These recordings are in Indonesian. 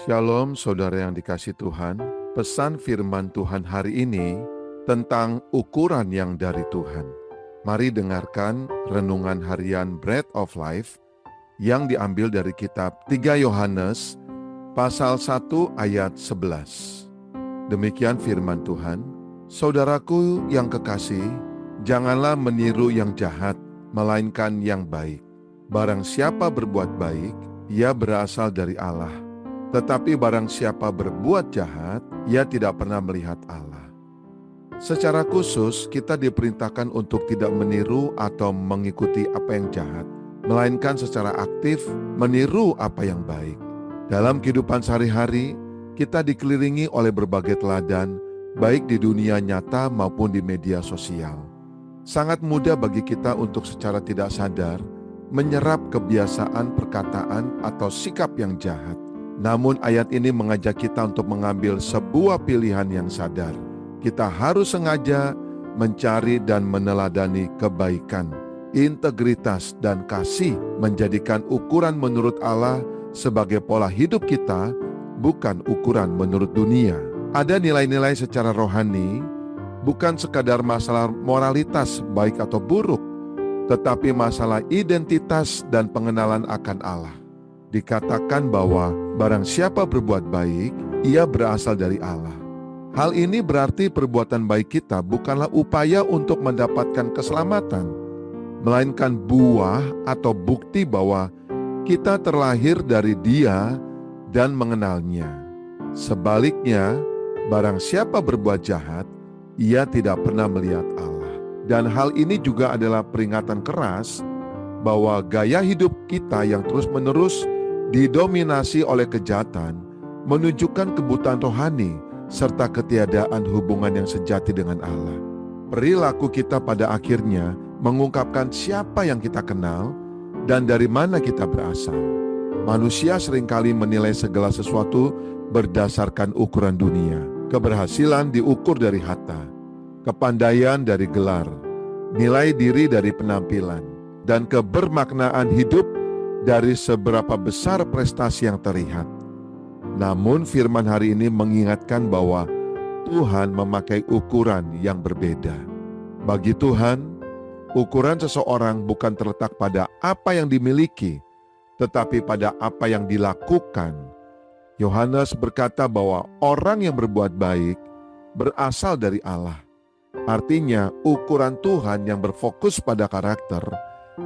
Shalom saudara yang dikasihi Tuhan. Pesan firman Tuhan hari ini tentang ukuran yang dari Tuhan. Mari dengarkan renungan harian Bread of Life yang diambil dari kitab 3 Yohanes pasal 1 ayat 11. Demikian firman Tuhan. Saudaraku yang kekasih, janganlah meniru yang jahat, melainkan yang baik. Barang siapa berbuat baik, ia berasal dari Allah. Tetapi barang siapa berbuat jahat, ia tidak pernah melihat Allah. Secara khusus, kita diperintahkan untuk tidak meniru atau mengikuti apa yang jahat, melainkan secara aktif meniru apa yang baik. Dalam kehidupan sehari-hari, kita dikelilingi oleh berbagai teladan, baik di dunia nyata maupun di media sosial. Sangat mudah bagi kita untuk secara tidak sadar menyerap kebiasaan, perkataan, atau sikap yang jahat. Namun ayat ini mengajak kita untuk mengambil sebuah pilihan yang sadar. Kita harus sengaja mencari dan meneladani kebaikan, integritas, dan kasih, menjadikan ukuran menurut Allah sebagai pola hidup kita, bukan ukuran menurut dunia. Ada nilai-nilai secara rohani, bukan sekadar masalah moralitas baik atau buruk, tetapi masalah identitas dan pengenalan akan Allah. Dikatakan bahwa barang siapa berbuat baik, ia berasal dari Allah. Hal ini berarti perbuatan baik kita bukanlah upaya untuk mendapatkan keselamatan, melainkan buah atau bukti bahwa kita terlahir dari Dia dan mengenalnya. Sebaliknya, barang siapa berbuat jahat, ia tidak pernah melihat Allah. Dan hal ini juga adalah peringatan keras bahwa gaya hidup kita yang terus-menerus didominasi oleh kejahatan menunjukkan kebutaan rohani serta ketiadaan hubungan yang sejati dengan Allah. Perilaku kita pada akhirnya mengungkapkan siapa yang kita kenal dan dari mana kita berasal. Manusia seringkali menilai segala sesuatu berdasarkan ukuran dunia. Keberhasilan diukur dari harta, kepandaian dari gelar, nilai diri dari penampilan, dan kebermaknaan hidup dari seberapa besar prestasi yang terlihat. Namun firman hari ini mengingatkan bahwa Tuhan memakai ukuran yang berbeda. Bagi Tuhan, ukuran seseorang bukan terletak pada apa yang dimiliki, tetapi pada apa yang dilakukan. Yohanes berkata bahwa orang yang berbuat baik berasal dari Allah. Artinya, ukuran Tuhan yang berfokus pada karakter,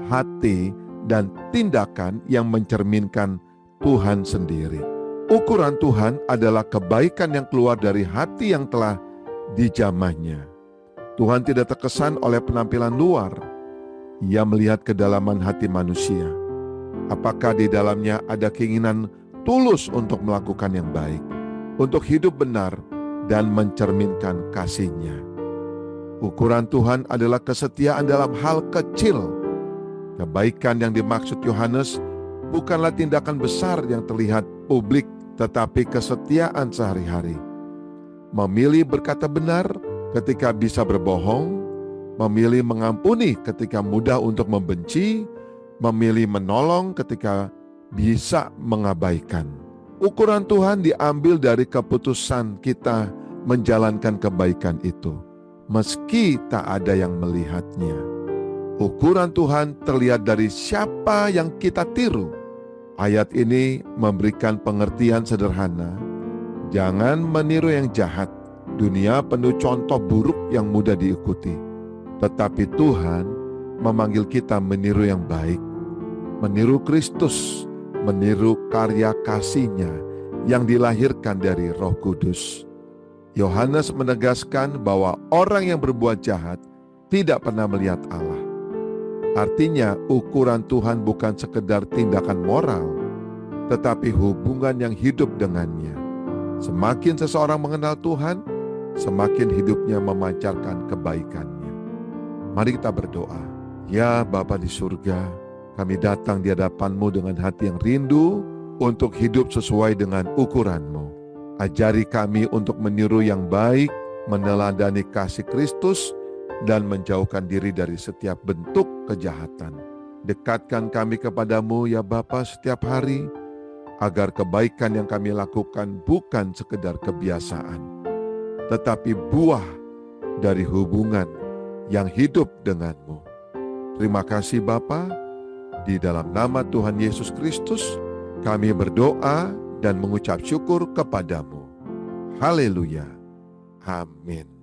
hati, dan tindakan yang mencerminkan Tuhan sendiri. Ukuran Tuhan adalah kebaikan yang keluar dari hati yang telah dijamahnya. Tuhan tidak terkesan oleh penampilan luar. Ia melihat kedalaman hati manusia. Apakah di dalamnya ada keinginan tulus untuk melakukan yang baik, untuk hidup benar dan mencerminkan kasih-Nya. Ukuran Tuhan adalah kesetiaan dalam hal kecil. Kebaikan yang dimaksud Yohanes bukanlah tindakan besar yang terlihat publik, tetapi kesetiaan sehari-hari. Memilih berkata benar ketika bisa berbohong, memilih mengampuni ketika mudah untuk membenci, memilih menolong ketika bisa mengabaikan. Ukuran Tuhan diambil dari keputusan kita menjalankan kebaikan itu, meski tak ada yang melihatnya. Ukuran Tuhan terlihat dari siapa yang kita tiru. Ayat ini memberikan pengertian sederhana. Jangan meniru yang jahat. Dunia penuh contoh buruk yang mudah diikuti. Tetapi Tuhan memanggil kita meniru yang baik. Meniru Kristus, meniru karya kasih-Nya yang dilahirkan dari Roh Kudus. Yohanes menegaskan bahwa orang yang berbuat jahat tidak pernah melihat Allah. Artinya ukuran Tuhan bukan sekedar tindakan moral, tetapi hubungan yang hidup dengannya. Semakin seseorang mengenal Tuhan, semakin hidupnya memancarkan kebaikannya. Mari kita berdoa. Ya Bapa di surga, kami datang di hadapan-Mu dengan hati yang rindu untuk hidup sesuai dengan ukuran-Mu. Ajari kami untuk meniru yang baik, meneladani kasih Kristus, dan menjauhkan diri dari setiap bentuk kejahatan. Dekatkan kami kepadamu ya Bapa setiap hari, agar kebaikan yang kami lakukan bukan sekedar kebiasaan, tetapi buah dari hubungan yang hidup denganmu. Terima kasih Bapa, di dalam nama Tuhan Yesus Kristus kami berdoa dan mengucap syukur kepadamu. Haleluya. Amin.